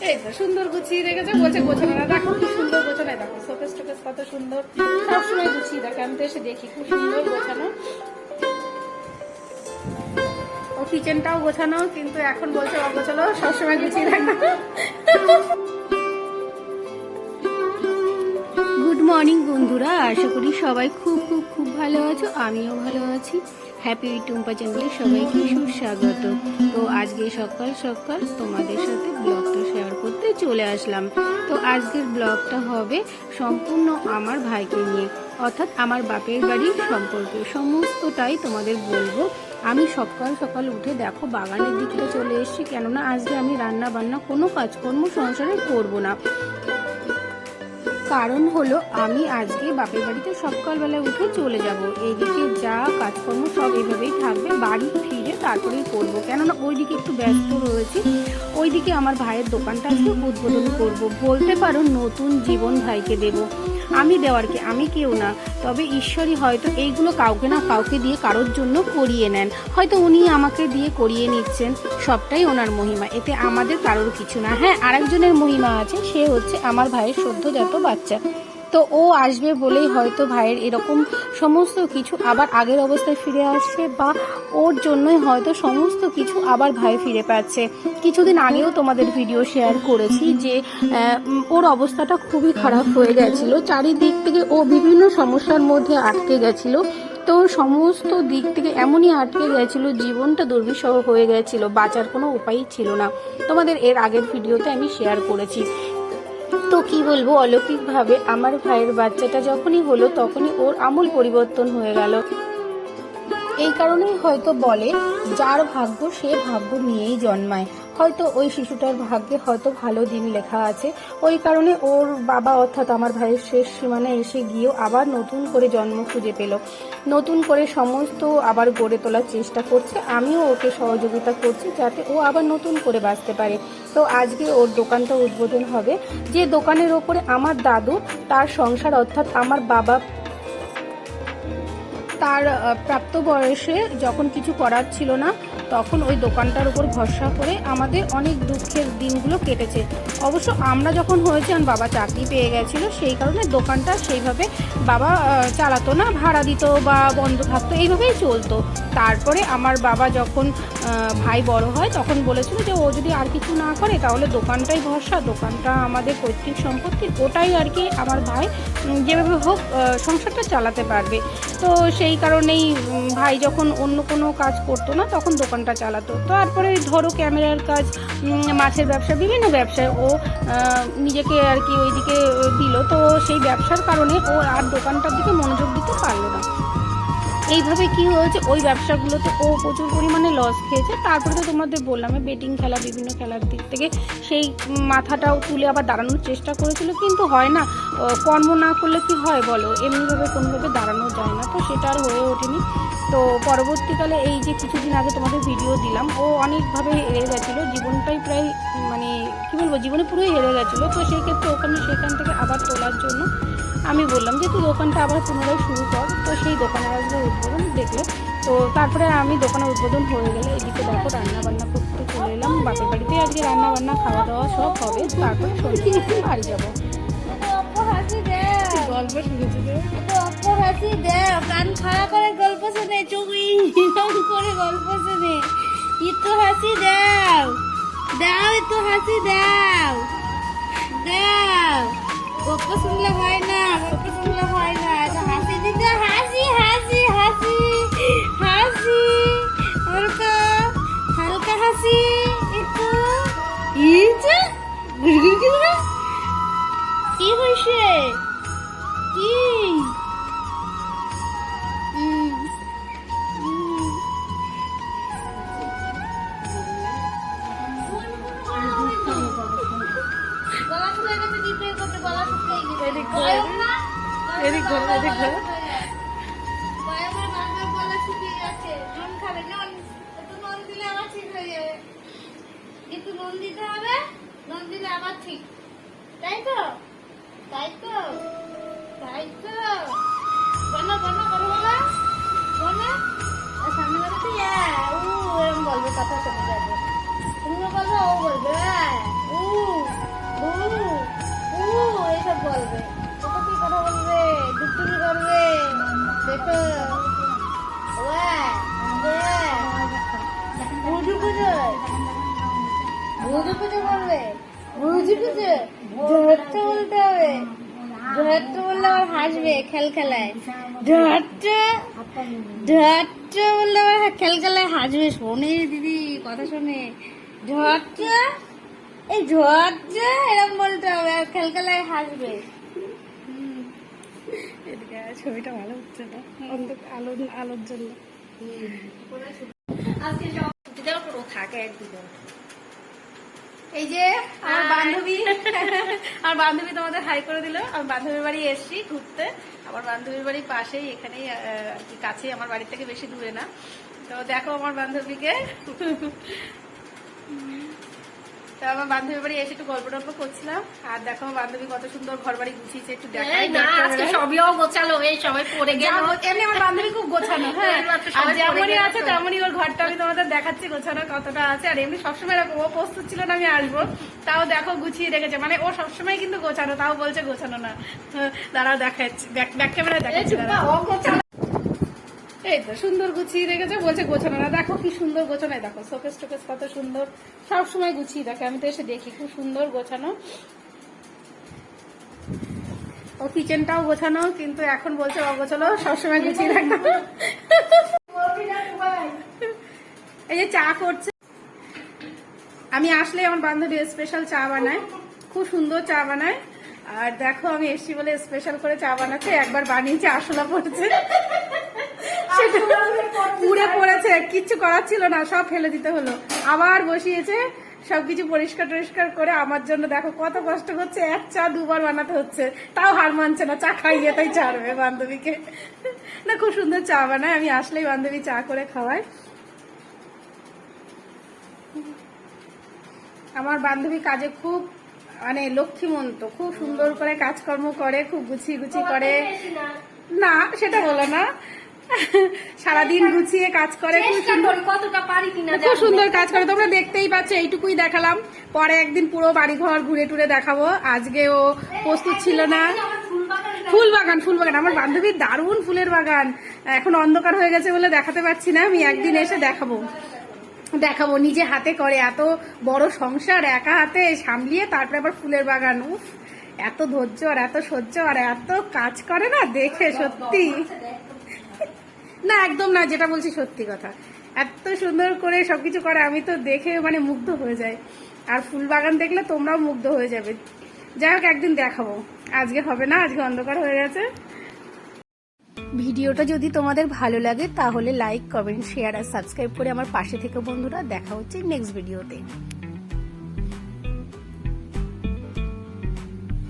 এই তো সুন্দর গুছিয়ে রেখেছে, বলছে গোছানো না। দেখো কি সুন্দর গোছানো, দেখো শোকেস টোকেস কত সুন্দর, সবসময় গুছিয়ে দেখে। আমি তো এসে দেখি খুব সুন্দর গোছানো। ও কিচেনটাও গোছানো, কিন্তু এখন বলছে অগোছালো, সবসময় গুছিয়ে রাখবে। গুড মর্নিং বন্ধুরা, আশা করি সবাই খুব খুব খুব ভালো আছো, আমিও ভালো আছি। হ্যাপি টুম্পা চ্যানেলে সবাইকে সুস্বাগত। তো আজকে সকাল সকাল তোমাদের সাথে ব্লগটা শেয়ার করতে চলে আসলাম। তো আজকের ব্লগটা হবে সম্পূর্ণ আমার ভাইকে নিয়ে, অর্থাৎ আমার বাপের বাড়ির সম্পর্কে সমস্তটাই তোমাদের বলবো। আমি সকাল সকাল উঠে দেখো বাগানের দিকটা চলে এসেছি, কেননা আজকে আমি রান্না বান্না কোনো কাজকর্ম সংসারে করব না। কারণ হলো আমি আজকে বাপের বাড়িতে সকালবেলা উঠে চলে যাব। এইদিকে যা কাজকর্ম সব এইভাবেই থাকবে, বাড়ি ফিরে তারপরেই করবো, কেননা ওইদিকে একটু ব্যস্ত রয়েছি। ওইদিকে আমার ভাইয়ের দোকানটা আজকে উদ্বোধন করব, বলতে পারো নতুন জীবন ভাইকে দেব। আমি দেওয়ার কি, আমি কেউ না, তবে ঈশ্বরই হয়তো এইগুলো কাউকে না কাউকে দিয়ে কারোর জন্য করিয়ে নেন। হয়তো উনি আমাকে দিয়ে করিয়ে নিচ্ছেন, সবটাই ওনার মহিমা, এতে আমাদের কারোর কিছু না। হ্যাঁ, আরেকজনের মহিমা আছে, সে হচ্ছে আমার ভাইয়ের সদ্যজাত বাচ্চা। তো ও আসবে বলেই হয়তো ভাইয়ের এরকম সমস্ত কিছু আবার আগের অবস্থায় ফিরে আসছে, বা ওর জন্যই হয়তো সমস্ত কিছু আবার ভাই ফিরে পাচ্ছে। কিছুদিন আগেও তোমাদের ভিডিও শেয়ার করেছি যে ওর অবস্থাটা খুবই খারাপ হয়ে গেছিল, চারিদিক থেকে ও বিভিন্ন সমস্যার মধ্যে আটকে গেছিল। তো সমস্ত দিক থেকে এমনই আটকে গেছিল, জীবনটা দুর্বিষহ হয়ে গেছিল, বাঁচার কোনো উপায়ই ছিল না। তোমাদের এর আগের ভিডিওতে আমি শেয়ার করেছি। তো কি বলবো, অলৌকিকভাবে আমার ভাইয়ের বাচ্চাটা যখনই হলো তখনই ওর আমূল পরিবর্তন হয়ে গেল। এই কারণেই হয়তো বলে, যার ভাগ্য সে ভাগ্য নিয়েই জন্মায়। হয়তো ওই শিশুটার ভাগ্যে হয়তো ভালো দিন লেখা আছে, ওই কারণে ওর বাবা অর্থাৎ আমার ভাইয়ের শেষ সীমানায় এসে গিয়েও আবার নতুন করে জন্ম খুঁজে পেল, নতুন করে সমস্ত আবার গড়ে তোলার চেষ্টা করছে। আমিও ওকে সহযোগিতা করছি যাতে ও আবার নতুন করে বাঁচতে পারে। তো আজকে ওর দোকানটা উদ্বোধন হবে, যে দোকানের ওপরে আমার দাদু তার সংসার অর্থাৎ আমার বাবা তার প্রাপ্ত বয়সে যখন কিছু করার ছিল না, তখন ওই দোকানটার উপর ভরসা করে আমাদের অনেক দুঃখের দিনগুলো কেটেছে। অবশ্য আমরা যখন হয়েছে আমার বাবা চাকরি পেয়ে গেছিলো, সেই কারণে দোকানটা সেইভাবে বাবা চালাতো না, ভাড়া দিত বা বন্ধ থাকতো, এইভাবেই চলতো। তারপরে আমার বাবা যখন ভাই বড় হয় তখন বলেছিল যে ও যদি আর কিছু না করে তাহলে দোকানটাই ভরসা, দোকানটা আমাদের পৈতৃক সম্পত্তি, ওটাই আর কি আমার ভাই যেভাবে হোক সংসারটা চালাতে পারবে। তো সেই কারণেই ভাই যখন অন্য কোনো কাজ করতো না তখন দোকানটা চালাতো। তারপরে ধরো ক্যামেরার কাজ, মাছের ব্যবসা, বিভিন্ন ব্যবসায় ও নিজেকে আর কি ওইদিকে দিল। তো সেই ব্যবসার কারণে ও আর দোকানটার দিকে মনোযোগ দিতে পারলো না। এইভাবে কি হয়েছে, ওই ব্যবসাগুলোতে ও প্রচুর পরিমাণে লস খেয়েছে। তারপরে তো তোমাদের বললাম বেটিং খেলা, বিভিন্ন খেলার দিক থেকে সেই মাথাটাও তুলে আবার দাঁড়ানোর চেষ্টা করেছিল, কিন্তু হয় না, কর্ম না করলে কি হয় বলো, এমনিভাবে কোনোভাবে দাঁড়ানো যায় না। তো সেটা আর হয়ে ওঠেনি। তো পরবর্তীকালে এই যে কিছুদিন আগে তোমাদের ভিডিও দিলাম, ও অনেকভাবে হেরে গেছিলো, জীবনটাই প্রায় মানে কী বলবো, জীবনে পুরোই হেরে গেছিলো। তো সেই ক্ষেত্রে সেখান থেকে আবার তোলার জন্য আমি বললাম যে তুই দোকানটা আবার পুনরায় শুরু কর। তো সেই দোকানের আসলে উদ্বোধন দেখলো। তো তারপরে আমি দোকানের উদ্বোধন হয়ে গেলে এদিকে দেখো রান্না বান্না করতে চলে এলাম বাপের বাড়িতে। আজকে রান্না বান্না খাওয়া দাওয়া সব হবে, তারপরে সন্ধ্যে বাড়ি যাবো। গল্প শুনেছি কান খাড়া করে গল্প শুনে, চোখ করে গল্প শুনে, একটু হাসি দাও, দাও একটু হাসি দাও, দাও। গল্প শুনলে হয় না, গল্প শুনলে হয় না, হাসি দিতে, হাসি হাসি হাসি হাসি, হালকা হালকা হাসি একটু। কি হয়েছে, কি গলা শুকিয়ে গেছে, ডিপের করতে গলা শুকিয়ে গেছে। এদিক ঘোরো, এদিক ঘোরো, এদিক ঘোরো। গলা শুকিয়ে গেছে, নুন খাবে, নুন একটু নুন দিলে আবার ঠিক হয়ে যাবে, একটু নুন দিতে হবে, নুন দিলে আবার ঠিক, তাই তো, তাই তো, তাই তো। বলো বলো বলো বলো বলো, সামনে বলো তো, এরকম বলবে, কথা শোনা যাবে, তুমিও বলবে ও বলবে, ভুজু পুজো করবে, ভুজু পুজো ঢট্ট বলতে হবে, ঢট্ট বললে আবার হাসবে খেলখেলায়, ঢট্ট ঢট্ট বললে আবার খেলখেলায় হাসবে। শোনে দিদি কথা শোনে, ঢট্ট এই ঢট্ট এরকম বলতে হবে আর খেলখেলায় হাসবে। এদিকে ছবিটা ভালো হচ্ছে না, আলো আলোর জন্য। থাকে একদিন এই যে আমার বান্ধবী, আমার বান্ধবী তোমাদের হাই করে দিল। আমার বান্ধবীর বাড়ি এসছি ঘুরতে, আমার বান্ধবীর বাড়ির পাশেই, এখানেই আর কি কাছেই, আমার বাড়ির থেকে বেশি দূরে না। তো দেখো আমার বান্ধবীকে, তো আমার বান্ধবীর বাড়ি এসে একটু গল্প টল্প করছিলাম। আর দেখো আমার বান্ধবী কত সুন্দর ঘর বাড়ি গুছিয়েছে, একটু দেখাই। সবইও গোছালো, এই সবাই পড়ে গেল। এমনি আমার বান্ধবী খুব গোছানো, হ্যাঁ, আর যেমনই আছে তেমনই ওর ঘরটা আমি তোমাদের দেখাচ্ছি গোছানো কতটা আছে। আর এমনি সবসময় এরকম, ও প্রস্তুত ছিল না আমি আসবো, তাও দেখো গুছিয়ে রেখেছে। মানে ও সবসময় কিন্তু গোছানো, তাও বলছে গোছানো না। দাঁড়াও দেখাচ্ছি, ব্যাক ক্যামেরায় দেখাচ্ছি। এই তো সুন্দর গুছিয়ে রেখেছে, বলছে গোছানো না। দেখো কি সুন্দর গোছানো, দেখো শোকেস টোকেস কত সুন্দর, সব সময় গুছিয়ে দেখে। আমি তো এসে দেখি খুব সুন্দর গোছানো। ও কিচেনটাও গোছানো, কিন্তু এখন বলছে অগোছালো, সবসময় গুছিয়ে রাখতে। এই যে চা করছে, আমি আসলে আমার বান্ধবী স্পেশাল চা বানায়, খুব সুন্দর চা বানায়। আর দেখো আমি এসছি বলে স্পেশাল করে চা বানাচ্ছে, একবার বানিয়েছে আরশোলা পড়েছে, পুড়ে পড়েছে, কিচ্ছু করার ছিল না, সব ফেলে দিতে হলো। আবার বসিয়েছে সবকিছু পরিষ্কার টরিষ্কার করে আমার জন্য। দেখো কত কষ্ট করছে, এক চা দুবার বানাতে হচ্ছে, তাও হার মানছে না, চা খাইয়ে তাই ছাড়বে বান্ধবীকে। না খুব সুন্দর চা বানায়, আমি আসলেই বান্ধবী চা করে খাওয়াই। আমার বান্ধবী কাজে খুব মানে লক্ষ্মীমন্ত, খুব সুন্দর করে কাজকর্ম করে, খুব গুছিয়ে গুছিয়ে করে। না সেটা বলো না, সারাদিন গুছিয়ে কাজ করে, কতটা পারি কিনা খুব সুন্দর কাজ করে। তোমরা দেখতেই পাচ্ছ, এইটুকুই দেখালাম, পরে একদিন পুরো বাড়িঘর ঘুরে টুরে দেখাবো। আজকে ও প্রস্তুত ছিল না। ফুল বাগান, ফুল বাগান, আমার বান্ধবীর দারুণ ফুলের বাগান। এখন অন্ধকার হয়ে গেছে বলে দেখাতে পারছি না, আমি একদিন এসে দেখাবো, নিজে হাতে করে, এত বড় সংসার একা হাতে সামলিয়ে তারপরে আবার ফুলের বাগান। উফ, এত ধৈর্য আর এত সহ্য আর এত কাজ করে না, দেখে সত্যি না, একদম না, যেটা বলছি সত্যি কথা, এত সুন্দর করে সবকিছু করে, আমি তো দেখে মানে মুগ্ধ হয়ে যাই। আর ফুল বাগান দেখলে তোমরাও মুগ্ধ হয়ে যাবে। যাই হোক একদিন দেখাবো, আজকে হবে না, আজকে অন্ধকার হয়ে গেছে। ভিডিওটা যদি তোমাদের ভালো লাগে তাহলে লাইক, কমেন্ট, শেয়ার আর সাবস্ক্রাইব করে আমার পাশে থেকে বন্ধুরা। দেখা হচ্ছে নেক্সট ভিডিওতে।